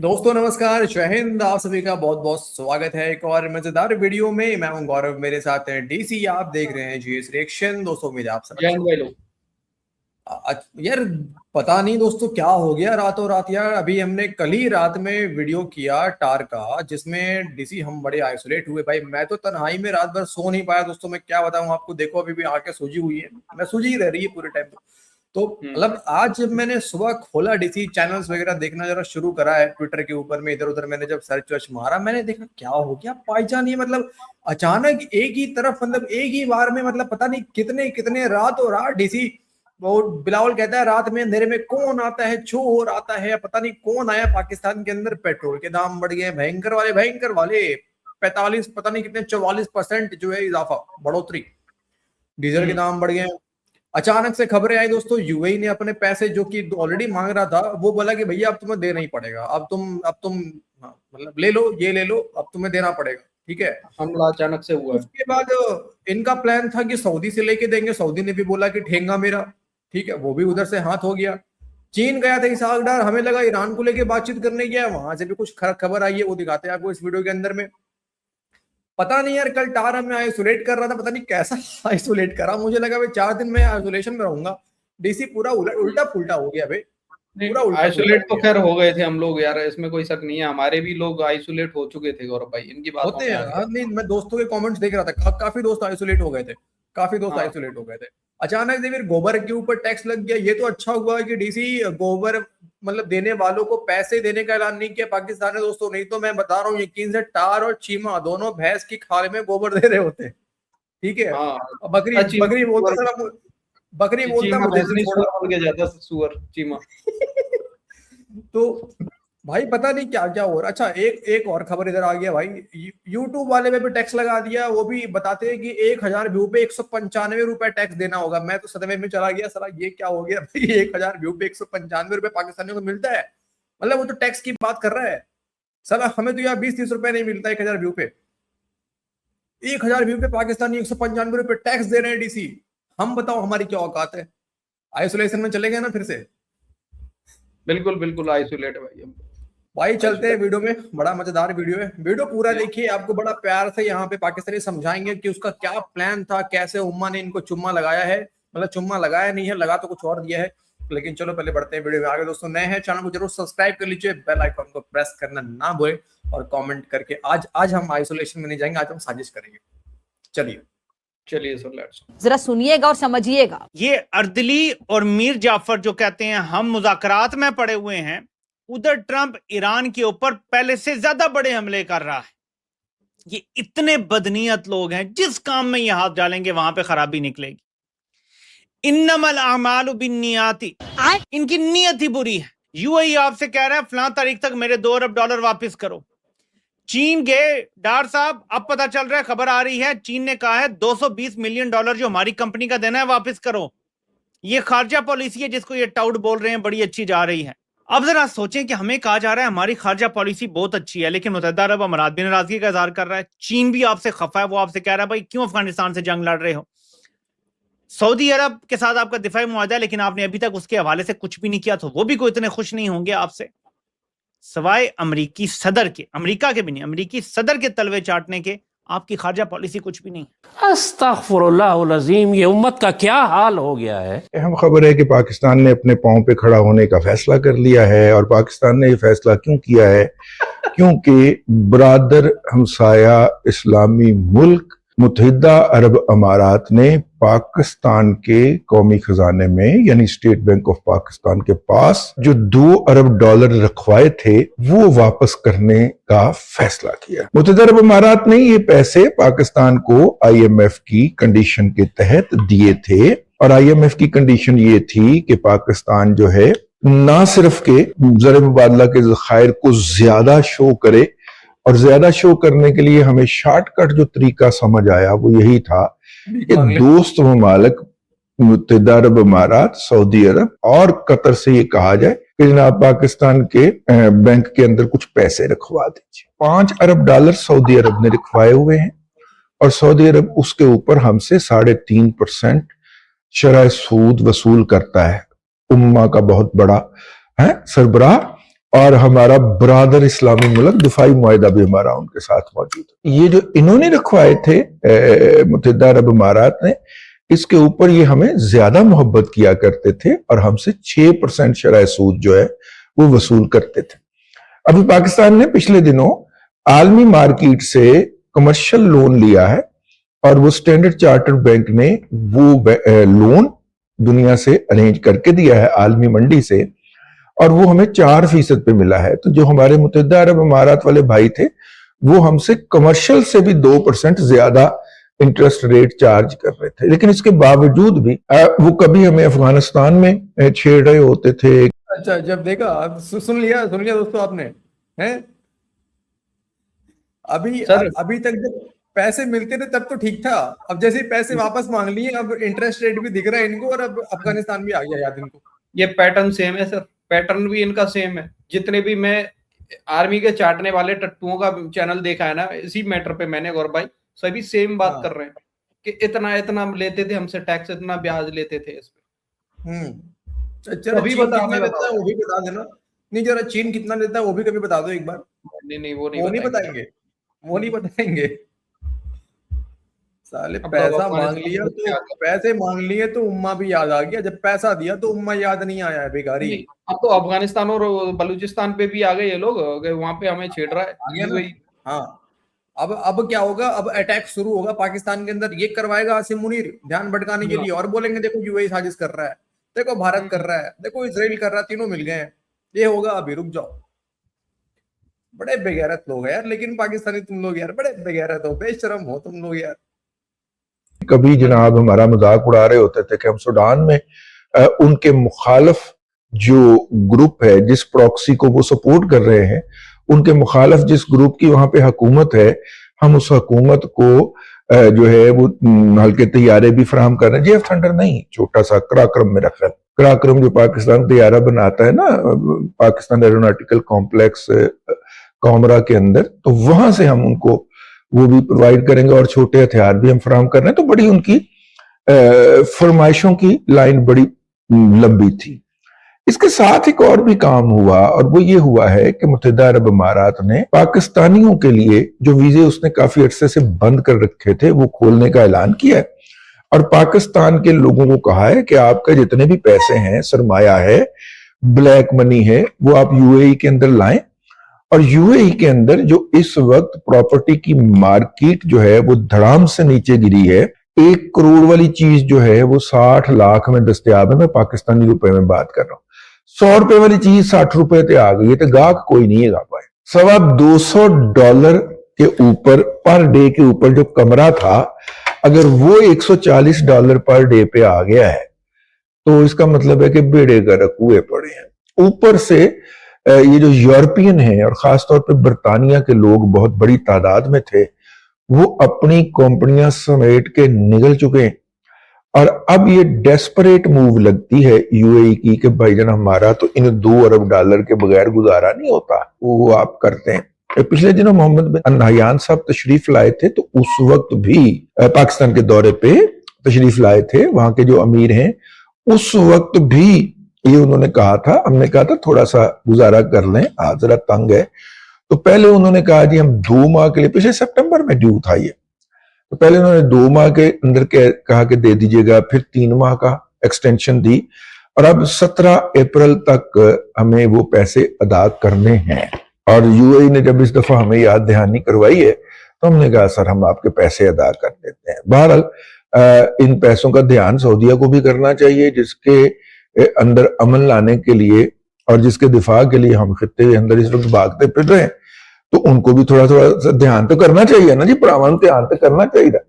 दोस्तों नमस्कार, जय हिंद। आप सभी का बहुत बहुत स्वागत है एक और मजेदार वीडियो में। मैं हूं गौरव, मेरे साथ हैं डीसी। आप देख रहे हैं जीएस रिएक्शन। दोस्तों उम्मीद है आप सब जय अच्छे हिंद भाई होंगे। लोग। यार पता नहीं दोस्तों क्या हो गया रातों रात। यार अभी हमने कल ही रात में वीडियो किया टार का, जिसमें डीसी हम बड़े आइसोलेट हुए। भाई मैं तो तन्हाई में रात भर सो नहीं पाया दोस्तों। मैं क्या बताऊं आपको, देखो अभी भी आंखें सूजी हुई है, मैं सूजी ही रह रही है पूरे टाइम। तो हम्म। मतलब आज जब मैंने सुबह खोला, डीसी चैनल्स वगैरह देखना जरा शुरू करा है ट्विटर के ऊपर में, इधर उधर मैंने जब सर्च वर्च मारा, मैंने देखा क्या हो गया भाईजान। ये मतलब अचानक एक ही तरफ, मतलब एक ही बार में, मतलब पता नहीं कितने कितने रातों रात डीसी। वो बिलावल कहता है रात में अंधेरे में कौन आता है, चोर आता है, पता नहीं कौन आया पाकिस्तान के अंदर। पेट्रोल के दाम बढ़ गए भयंकर वाले 45 पता नहीं कितने 44% जो है इजाफा, बढ़ोतरी। डीजल के हम्म। दाम बढ़ गए। अचानक से खबरें आई दोस्तों, यूएई ने अपने पैसे जो कि ऑलरेडी मांग रहा था, वो बोला कि भैया अब तुम्हें देना ही पड़ेगा। अब तुम हाँ, मतलब ले लो, ये ले लो, अब तुम्हें देना पड़ेगा। ठीक है। हमला अचानक से हुआ है। उसके बाद इनका प्लान था कि सऊदी से लेके देंगे। सऊदी ने भी बोला कि ठेंगा मेरा। ठीक है, वो भी उधर से हाथ हो गया। चीन गया था इसहाक डार, हमें लगा ईरान को लेके बातचीत करने गया, वहां से भी कुछ खबर आई है, वो दिखाते हैं आपको इस वीडियो के अंदर में। पता नहीं यार, कल टार में आइसोलेट कर रहा था, पता नहीं कैसा आइसोलेट करा। मुझे लगा भाई 4 दिन में आइसोलेशन में रहूंगा। डीसी पूरा उल्टा पुल्टा हो गया भाई। नहीं, पूरा उल्टा पुल्टा आइसोलेट हो तो गया। खैर हो गए थे हम लोग यार, इसमें कोई शक नहीं है। हमारे भी लोग आइसोलेट हो चुके थे गौरव भाई, इनकी बातों होते में हैं आ हाँ, गया। नहीं मैं दोस्तों के कमेंट्स देख रहा था, काफी दोस्त आइसोलेट हो गए थे। काफी दोस्त हाँ। आइसोलेट हो गए थे। अचानक से फिर गोबर के ऊपर टैक्स लग गया। ये तो अच्छा हुआ कि डीसी गोबर मतलब देने वालों को पैसे देने का ऐलान नहीं किया पाकिस्तान ने दोस्तों। नहीं तो मैं बता रहा हूँ यकीन से, टार और चीमा दोनों भैंस की खाल में गोबर दे रहे होते। ठीक है। हाँ। और बकरी चीमा बकरी बोलता सुअर। सर, बकरी बोलता चीमा मुझे भैंस से नहीं, छोड़ा। सुअर बन के जाता सुअर चीमा। तो भाई पता नहीं क्या क्या हो रहा। अच्छा एक एक और खबर इधर आ गया भाई। यूट्यूब वाले पे भी टैक्स लगा दिया। वो भी बताते हैं कि 1,000 व्यू पे 195 रुपए टैक्स देना होगा। मैं तो सदमे में चला गया, साला ये क्या हो गया भाई। 1,000 व्यू पे 195 रुपए पाकिस्तानियों को मिलता है। मतलब वो तो टैक्स की बात कर रहा है। साला हमें तो यहाँ 20-30 रुपए नहीं मिलता 1,000 व्यू पे। 1,000 व्यू पे पाकिस्तानी 195 रुपए टैक्स दे रहे हैं डीसी। हम बताओ हमारी क्या औकात है। आइसोलेशन में चले गए ना फिर से। बिल्कुल बिल्कुल आइसोलेट है भाई हम। भाई चलते हैं आइसोलेट। वीडियो में। बड़ा मजेदार वीडियो है, वीडियो पूरा देखिए। आपको बड़ा प्यार से यहाँ पे पाकिस्तानी समझाएंगे कि उसका क्या प्लान था, कैसे उम्मा ने इनको चुम्मा लगाया है। मतलब चुम्मा लगाया नहीं है, लगा तो कुछ और दिया है। लेकिन चलो पहले बढ़ते हैं वीडियो में आगे। दोस्तों नए हैं चैनल को जरूर सब्सक्राइब कर लीजिए, बेल आइकन को प्रेस करना ना भूलें। और कमेंट करके आज आज हम आइसोलेशन में नहीं जाएंगे, आज हम साजिश करेंगे। चलिए चलिए सर, लेट्स। जरा सुनिएगा और समझिएगा। ये अर्दली और मीर जाफर जो कहते हैं हम मुज़ाकरात में पड़े हुए हैं, उधर ट्रंप ईरान के ऊपर पहले से ज्यादा बड़े हमले कर रहा है। ये इतने बदनीयत लोग हैं, जिस काम में ये हाथ डालेंगे वहां पे खराबी निकलेगी। इन्नमल आमालु बिन्नियाती, इनकी नीयत ही बुरी है। यूएई आपसे कह रहा है फलां तारीख तक मेरे $2 अरब वापस करो। चीन गए डार साहब, अब पता चल रहा है, खबर आ रही है, चीन ने कहा है $220 मिलियन जो हमारी कंपनी का देना है वापस करो। ये खारजा पॉलिसी है जिसको ये टाउट बोल रहे हैं बड़ी अच्छी जा रही है। अब जरा सोचें कि हमें कहा जा रहा है हमारी खारजा पॉलिसी बहुत अच्छी है, लेकिन मुत्तहिदा अरब अमारात भी नाराजगी का इजहार कर रहा है। चीन भी आपसे खफा है, वो आपसे कह रहा है भाई क्यों अफगानिस्तान से जंग लड़ रहे हो। सऊदी अरब के साथ आपका दिफाई मुआहदा है, लेकिन आपने अभी तक उसके हवाले से कुछ भी नहीं किया, तो वो भी कोई इतने खुश नहीं होंगे आपसे। सवाए अमरीकी सदर के, अमरीका के भी नहीं, अमरीकी सदर के तलवे चाटने के आपकी खारजा पॉलिसी कुछ भी नहीं। अस्तगफुरुल्लाहुल अज़ीम, ये उम्मत का क्या हाल हो गया है। अहम खबर है कि पाकिस्तान ने अपने पांव पे खड़ा होने का फैसला कर लिया है। और पाकिस्तान ने ये फैसला क्यों किया है? क्योंकि ब्रादर हमसाया इस्लामी मुल्क मुत्तहिदा अरब अमारात ने पाकिस्तान के कौमी खजाने में यानी स्टेट बैंक ऑफ पाकिस्तान के पास जो $2 अरब रखवाए थे वो वापस करने का फैसला किया। मुत्तहिदा अरब अमारात ने ये पैसे पाकिस्तान को IMF की कंडीशन के तहत दिए थे। और IMF की कंडीशन ये थी कि पाकिस्तान जो है ना सिर्फ के ज़र मुबादला के ज़खायर को ज्यादा शो करे, और ज्यादा शो करने के लिए हमें शॉर्टकट जो तरीका समझ आया वो यही था कि दोस्त ममालिक मुत्तहिदा अरब अमारात, सऊदी अरब और कतर से ये कहा जाए कि जनाब पाकिस्तान के बैंक के अंदर कुछ पैसे रखवा दीजिए। $5 अरब सऊदी अरब ने रखवाए हुए हैं, और सऊदी अरब उसके ऊपर हमसे 3.5% शरह सूद वसूल करता है। उम्मा का बहुत बड़ा है सरबराह और हमारा ब्रादर इस्लामी मुल्क दिफाई मुआहदा भी हमारा उनके साथ मौजूद है। ये जो इन्होंने रखवाए थे मुत्तहिदा अरब अमारात ने, इसके ऊपर ये हमें ज्यादा मोहब्बत किया करते थे और हमसे 6% शरह सूद जो है वो वसूल करते थे। अभी पाकिस्तान ने पिछले दिनों आलमी मार्केट से कमर्शियल लोन लिया है और वो स्टैंडर्ड चार्टर्ड बैंक ने वो लोन दुनिया से अरेंज करके दिया है आलमी मंडी से, और वो हमें 4% पे मिला है। तो जो हमारे मुत्तहिदा अरब अमारात वाले भाई थे वो हमसे कमर्शियल से भी 2% ज्यादा इंटरेस्ट रेट चार्ज कर रहे थे, लेकिन इसके बावजूद भी वो कभी हमें अफगानिस्तान में छेड़ रहे होते थे। अच्छा, जब देखा, सुन लिया दोस्तों आपने, हैं? अभी तक जब पैसे मिलते थे तब तो ठीक था, अब जैसे ही पैसे वापस मांग लिए अब इंटरेस्ट रेट भी दिख रहा है इनको, और अब अफगानिस्तान भी आ गया याद इनको। ये पैटर्न सेम है सर, पैटर्न भी इनका सेम है। जितने भी मैं आर्मी के चाटने वाले टट्टुओं का चैनल देखा है ना इसी मैटर पे मैंने, गौरव भाई, सभी सेम बात कर रहे हैं कि इतना इतना लेते थे हमसे टैक्स, इतना ब्याज लेते थे इस पे। चलो अभी चीन बता, कितना लेता है वो भी बता देना। नहीं, जरा चीन कितना लेता है वो भी कभी बता दो एक बार। नहीं वो नहीं बताएंगे साले। पैसा मांग लिए तो उम्मा भी याद आ गया, जब पैसा दिया तो उम्मा याद नहीं आया है बेकारी। अब तो अफगानिस्तान और बलूचिस्तान पे भी आ गए ये लोग, वहां पे हमें छेड़ रहा है। हाँ, अब क्या होगा, अब अटैक शुरू होगा पाकिस्तान के अंदर। ये करवाएगा आसिम मुनीर ध्यान भटकाने के लिए, और बोलेंगे देखो यूएई साजिश कर रहा है, देखो भारत कर रहा है, देखो इजराइल कर रहा है, तीनों मिल गए हैं। ये होगा, अभी रुक जाओ। बड़े बेगैरत लोग हैं यार, लेकिन पाकिस्तानी तुम लोग यार बड़े बेगैरत हो, बेशरम हो तुम लोग यार। कभी जनाब हमारा मजाक उड़ा रहे होते थे कि हम सूडान में उनके मुखालिफ जो ग्रुप है, जिस प्रॉक्सी को वो सपोर्ट कर रहे हैं, उनके मुखालिफ जिस ग्रुप की वहां पे हुकूमत है, हम उस हुकूमत को जो है वो हल्के तैयारे भी फराहम कर रहे हैं। जेफ थंडर नहीं, छोटा सा कराक्रम मेरा ख्याल, कराक्रम जो पाकिस्तान तैयारा बनाता है ना, पाकिस्तान एरोनॉटिकल कॉम्प्लेक्स कॉमरा के अंदर, तो वहां से हम उनको वो भी प्रोवाइड करेंगे और छोटे हथियार भी हम फराहम कर रहे हैं। तो बड़ी उनकी फरमाइशों की लाइन बड़ी लंबी थी। इसके साथ एक और भी काम हुआ, और वो ये हुआ है कि मुत्तहिदा अरब अमारात ने पाकिस्तानियों के लिए जो वीजे उसने काफी अरसे से बंद कर रखे थे वो खोलने का ऐलान किया है, और पाकिस्तान के लोगों को कहा है कि आपका जितने भी पैसे हैं, सरमाया है, ब्लैक मनी है, वो आप यूएई के अंदर लाएं। और यूएई के अंदर जो इस वक्त प्रॉपर्टी की मार्केट जो है वो धड़ाम से नीचे गिरी है, 1 करोड़ वाली चीज जो है वो 60 लाख में दस्तयाब है। मैं पाकिस्तानी रुपए में बात कर रहा हूँ। 100 रुपए वाली चीज 60 रुपए पे आ गई है, तो गाहक कोई नहीं है गा पाए। $250 के ऊपर पर डे के ऊपर जो कमरा था, अगर वो $140 पर डे पे आ गया है तो इसका मतलब है कि बेड़े गर्क हुए पड़े हैं। ऊपर से ये जो यूरोपियन हैं और खासतौर पे बरतानिया के लोग बहुत बड़ी तादाद में थे, वो अपनी कंपनियां समेट के निकल चुके हैं। और अब ये डेस्परेट मूव लगती है यूएई की कि भाईजान हमारा तो इन $2 अरब के बगैर गुजारा नहीं होता, वो आप करते हैं। पिछले दिनों मोहम्मद बिन नहयान साहब तशरीफ लाए थे, तो उस वक्त भी पाकिस्तान के दौरे पे तशरीफ लाए थे, वहां के जो अमीर हैं, उस वक्त भी ये उन्होंने कहा था, हमने कहा था थोड़ा सा गुजारा कर लें, आज जरा तंग है। तो पहले उन्होंने कहा जी हम 2 माह के लिए, पिछले सितंबर में ड्यू था ये, तो पहले उन्होंने 2 माह के अंदर कहा कि दे दीजिएगा, फिर 3 माह का एक्सटेंशन दी, और अब 17 अप्रैल तक हमें वो पैसे अदा करने हैं। और यूएई ने जब इस दफा हमें याद दहानी करवाई है तो हमने कहा सर हम आपके पैसे अदा कर देते हैं। बहरहाल इन पैसों का ध्यान सऊदीया को भी करना चाहिए, जिसके अंदर अमन लाने के लिए और जिसके दिफा के लिए हम खित्ते के अंदर इस वक्त भागते फिर रहे हैं, तो उनको भी थोड़ा थोड़ा ध्यान तो करना चाहिए ना जी, प्रामाणिक ध्यान तो करना चाहिए।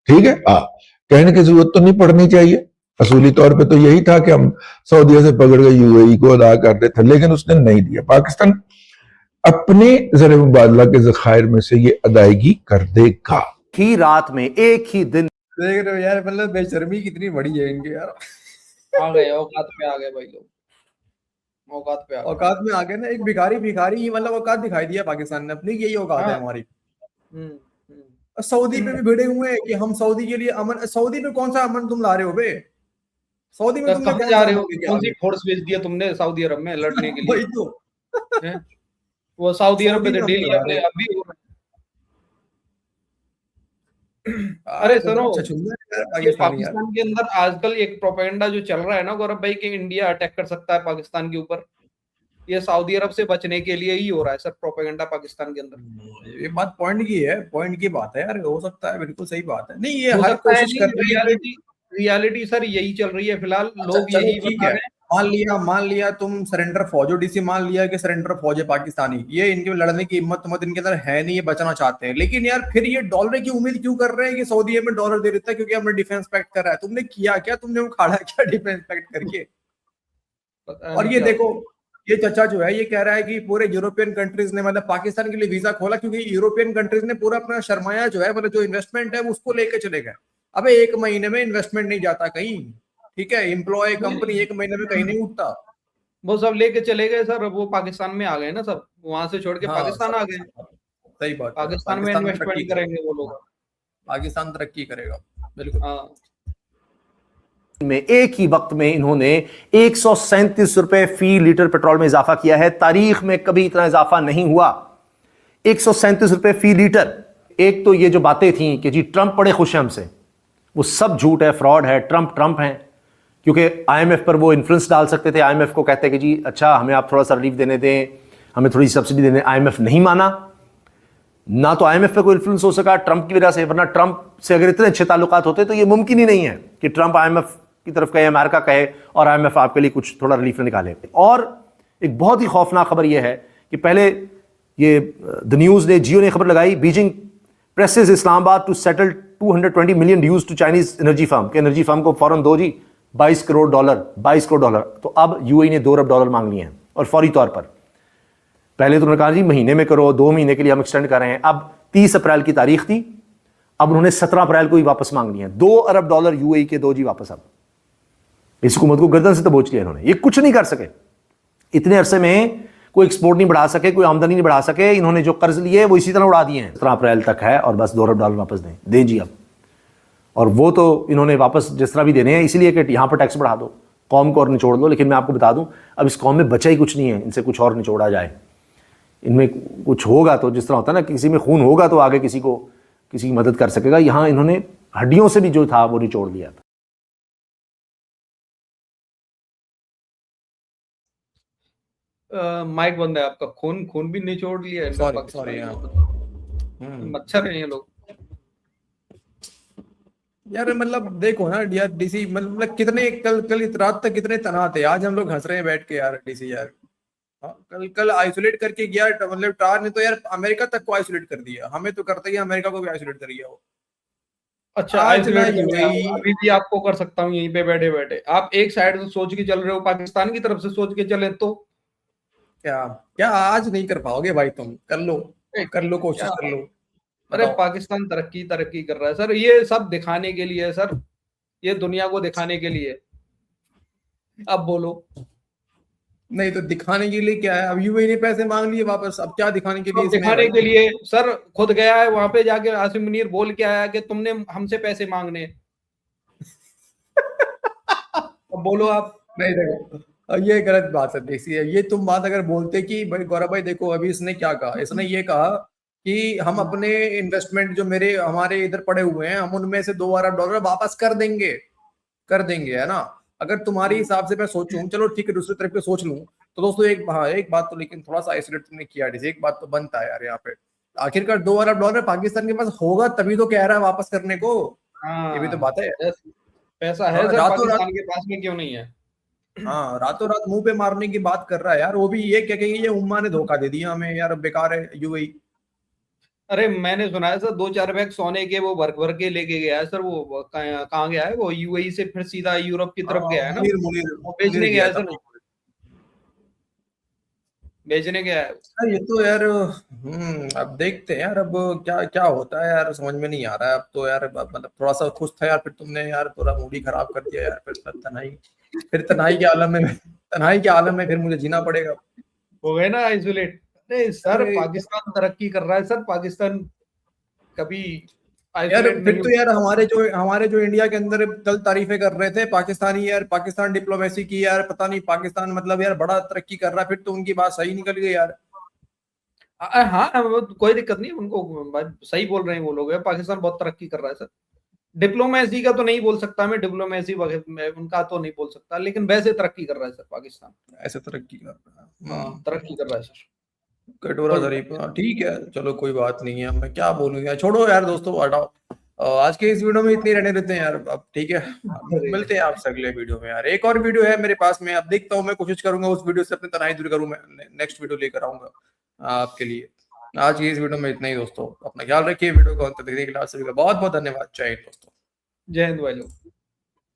ठीक है, कहने की जरूरत तो नहीं पड़नी चाहिए। असूली तौर पे तो यही था कि हम सऊदीया से पकड़ के यूएई को अदा कर देते, लेकिन उसने नहीं दिया। पाकिस्तान अपने ज़र मुबादला के ज़खायर में से ये अदायगी कर देगा। ही रात में एक ही दिन। देख रहे हो यार, मतलब बेशर्मी कितनी बड़ी है इनके यार। आ गए औकात पे, आ गए भाई लोग, औकात पे औकात में आ गए ना। एक भिखारी ही मतलब औकात दिखाई दिया पाकिस्तान ने अपनी, यही औकात है हमारी। सऊदी पे भी भिड़े हुए हैं कि हम सऊदी के लिए अमन। सऊदी में कौन सा अमन तुम ला रहे हो बे? सऊदी में तुम कहाँ जा रहे हो? कौन सी फोर्स भेज दिया तुमने सऊदी अरब में लड़ने के लिए? वही तो हैं? वो सऊदी अरब सऊदी में में डेली बुला अपने रहे। अभी हो रहा है। अरे सुनो, अच्छा चुन रहे हैं ये पाकिस्तानी यार। पाकिस्तान के अंदर आजकल एक प्रोपेगेंडा जो चल रहा है ना गौरव भाई, कि इंडिया अटैक कर सकता है पाकिस्तान के ऊपर, ये सऊदी अरब से बचने के लिए ही हो रहा है सर प्रोपेगेंडा पाकिस्तान के अंदर। ये बात पॉइंट की है, पॉइंट की बात है यार, हो सकता है, बिल्कुल सही बात है। नहीं ये हो हर सकता है कोशिश नहीं, कर रहे हैं कि रियलिटी सर यही चल रही है फिलहाल, अच्छा लोग चलो यही ठीक बता है, रहे हैं। मान लिया तुम सरेंडर फौज, डीसी मान लिया कि सरेंडर फौज है पाकिस्तानी, ये इनके लड़ने की हिम्मत हिम्मत इनके अंदर है नहीं, ये बचना चाहते हैं, लेकिन यार फिर ये डॉलर की उम्मीद क्यों कर रहे हैं कि सऊदी हमें डॉलर दे देता है क्योंकि हमने डिफेंस पैक्ट करा है? तुमने किया क्या, तुमने उखाड़ा क्या डिफेंस पैक्ट करके? पता और नहीं ये क्या देखो, ये चचा जो है ये कह रहा है कि पूरे यूरोपियन कंट्रीज ने मतलब पाकिस्तान के लिए वीजा खोला क्योंकि यूरोपियन कंट्रीज ने पूरा अपना सरमाया जो है मतलब जो इन्वेस्टमेंट है उसको लेके चले गए। अबे एक महीने में इन्वेस्टमेंट नहीं जाता कहीं, ठीक है, एम्प्लॉय कंपनी एक महीने में कहीं नहीं उठता। वो सब लेके चले गए सर, वो पाकिस्तान में आ गए ना सब, वहां से छोड़ के हाँ पाकिस्तान आ गए। सही बात है, पाकिस्तान में पाकिस्तान तरक्की इन्वेस्टमेंट करेंगे वो लोग। पाकिस्तान तरक्की करेगा बिल्कुल। हाँ, में एक ही वक्त में इन्होंने 137 रुपए फी लीटर पेट्रोल में इजाफा किया है। तारीख में कभी इतना इजाफा नहीं हुआ। 137 रुपए फी लीटर। एक तो ये जो बातें थी कि जी ट्रंप बड़े खुश हैं हमसे, वो सब झूठ है, फ्रॉड है। ट्रंप हैं क्योंकि आईएमएफ पर वो इन्फ्लुएंस डाल सकते थे। आईएमएफ को कहते हैं कि जी अच्छा हमें आप थोड़ा सा रिलीफ देने दें, हमें थोड़ी सब्सिडी देने। आईएमएफ नहीं माना, ना तो आईएमएफ पे कोई इन्फ्लुएंस हो सका ट्रंप की वजह से, वरना ट्रंप से अगर इतने अच्छे ताल्लुकात होते तो ये मुमकिन ही नहीं है कि ट्रंप आईएमएफ की तरफ कहे, अमेरिका कहे और आईएमएफ आपके लिए कुछ थोड़ा रिलीफ निकाले। और एक बहुत ही खौफनाक खबर यह है कि पहले ये द न्यूज ने, जियो ने खबर लगाई, Beijing presses Islamabad to settle 220 million dues to Chinese energy firm, के एनर्जी फर्म को फौरन दो जी 22 करोड़ डॉलर। तो अब यूएई ने 2 अरब डॉलर मांग लिए हैं और फौरी तौर पर। पहले तो उन्होंने कहा जी महीने में करो, 2 महीने के लिए हम एक्सटेंड कर रहे हैं। अब 30 अप्रैल की तारीख थी, अब उन्होंने 17 अप्रैल को ही वापस मांग लिए हैं। 2 अरब डॉलर यूएई के दो जी वापस। अब इस हुकूमत को गर्दन से दबोच लिया इन्होंने। ये कुछ नहीं कर सके, इतने अरसे में कोई एक्सपोर्ट नहीं बढ़ा सके, कोई आमदनी नहीं बढ़ा सके। इन्होंने जो कर्ज लिए वो इसी तरह उड़ा दिए हैं। 17 अप्रैल तक है और बस 2 अरब डॉलर वापस दें जी अब। और वो तो इन्होंने वापस जिस तरह भी देने हैं, इसलिए कि यहां पर टैक्स बढ़ा दो, कौम को और निचोड़ दो। लेकिन मैं आपको बता दूं अब इस कौम में बचा ही कुछ नहीं है, इनसे कुछ और निचोड़ा जाए। इनमें कुछ होगा तो, जिस तरह होता है ना किसी में खून होगा तो आगे किसी की मदद कर सकेगा। यहां इन्होंने हड्डियों से भी जो था वो निचोड़ दिया था। माइक बंद है आपका। खून भी निचोड़ लिया है इनका सॉरी पाकिस्तान में। मच्छर है ये लोग यार। मतलब देखो ना यार, डीसी मतलब कितने कल रात तक कितने तनाव थे, आज हम लोग हंस रहे हैं बैठ के यार। डीसी यार हाँ, कल आइसोलेट करके गया, मतलब टार ने तो यार अमेरिका तक को आइसोलेट कर दिया, हमें तो करता ही अमेरिका को भी आइसोलेट कर गया वो। अच्छा आज ना आइसोलेट यूएई, अभी भी आपको कर सकता हूँ यहीं पे बैठे बैठे। आप एक साइड से सोच के चल रहे हो, पाकिस्तान की तरफ से सोच के चले तो क्या क्या आज नहीं कर पाओगे भाई, तुम कर लो कोशिश कर लो। अरे बताओ। पाकिस्तान तरक्की कर रहा है सर, ये सब दिखाने के लिए है सर, ये दुनिया को दिखाने के लिए। अब बोलो। नहीं तो दिखाने के लिए क्या है, अब यूएई ने पैसे मांग लिए वापस, अब क्या दिखाने के लिए अब इसमें है दिखाने भाई? के लिए सर खुद गया है वहां पे, जाके आसिम मुनीर बोल के आया कि तुमने हमसे पैसे मांगने। अब बोलो आप। नहीं देखो, ये गलत बात है देसी है। ये तुम बात अगर बोलते कि भाई गौरव भाई देखो अभी इसने क्या कहा, इसने ये कहा कि हम अपने इन्वेस्टमेंट जो हमारे इधर पड़े हुए हैं हम उनमें से 2 अरब डॉलर वापस कर देंगे है ना। अगर तुम्हारे हिसाब से मैं सोचूं, चलो ठीक है, दूसरी तरफ पे सोच लूं तो दोस्तों एक बात तो, लेकिन थोड़ा सा आइसोलेट तुमने किया, एक बात तो बनता है यार यहाँ पे। आखिरकार 2 अरब डॉलर पाकिस्तान के पास होगा तभी तो कह रहा है वापस करने को, ये भी तो बात है। पैसा है सर पाकिस्तान के पास में, क्यों नहीं है? हाँ रातों रात मुंह पे मारने की बात कर रहा है यार, वो भी ये क्या कहेंगे, ये उम्मा ने धोखा दे दिया हमें यार, बेकार है यूएई। अरे मैंने सुना है सर 2-4 बैग सोने के वो भर के लेके गया है सर। वो कहाँ गया है वो? यूएई से फिर सीधा यूरोप की तरफ गया है ना, वो बेचने गया है सर, बेचने गया है। ये तो यार अब देखते हैं यार, अब क्या क्या होता है यार, समझ में नहीं आ रहा है अब तो यार। मतलब थोड़ा सा खुश था यार, फिर तुमने यार पूरा मूड ही खराब कर दिया यार। फिर तन्हाई के आलम में फिर मुझे जीना पड़ेगा। हो गए ना आइसोलेट। नहीं सर पाकिस्तान तरक्की कर रहा है सर, पाकिस्तान कभी यार isolate फिर नहीं तो यार हमारे जो इंडिया के अंदर कल तारीफें कर रहे थे पाकिस्तानी, यार पाकिस्तान डिप्लोमेसी की, यार पता नहीं पाकिस्तान मतलब यार बड़ा तरक्की कर रहा है, फिर तो उनकी बात सही निकल गई यार। हाँ वो कोई दिक्कत नहीं, उनको सही बोल रहे हैं वो लोग, पाकिस्तान बहुत तरक्की कर रहा है सर। डिप्लोमेसी का तो नहीं बोल सकता मैं, डिप्लोमेसी उनका तो नहीं बोल सकता, लेकिन वैसे तरक्की कर रहा है सर पाकिस्तान। ऐसे तरक्की कर रहा है। हाँ तरक्की कर रहा है सर। कटोरा शरीफ, हाँ, ठीक है चलो कोई बात नहीं है, मैं क्या बोलूं यार, छोड़ो यार दोस्तों, हटाओ। आज के इस वीडियो में इतनी रहने देते हैं यार, अब ठीक है, मिलते हैं आपसे अगले वीडियो में यार। एक और वीडियो है मेरे पास में, अब देखता हूँ, मैं कोशिश करूंगा उस वीडियो से अपनी तनाई दूर करूँ, मैं नेक्स्ट वीडियो लेकर आऊंगा आपके लिए। आज की इस वीडियो में इतना ही दोस्तों, अपना ख्याल रखिए, वीडियो को अंत तक देखने के लिए आप सभी का बहुत बहुत धन्यवाद। जय हिंद दोस्तों। जय हिंद भाई लोग।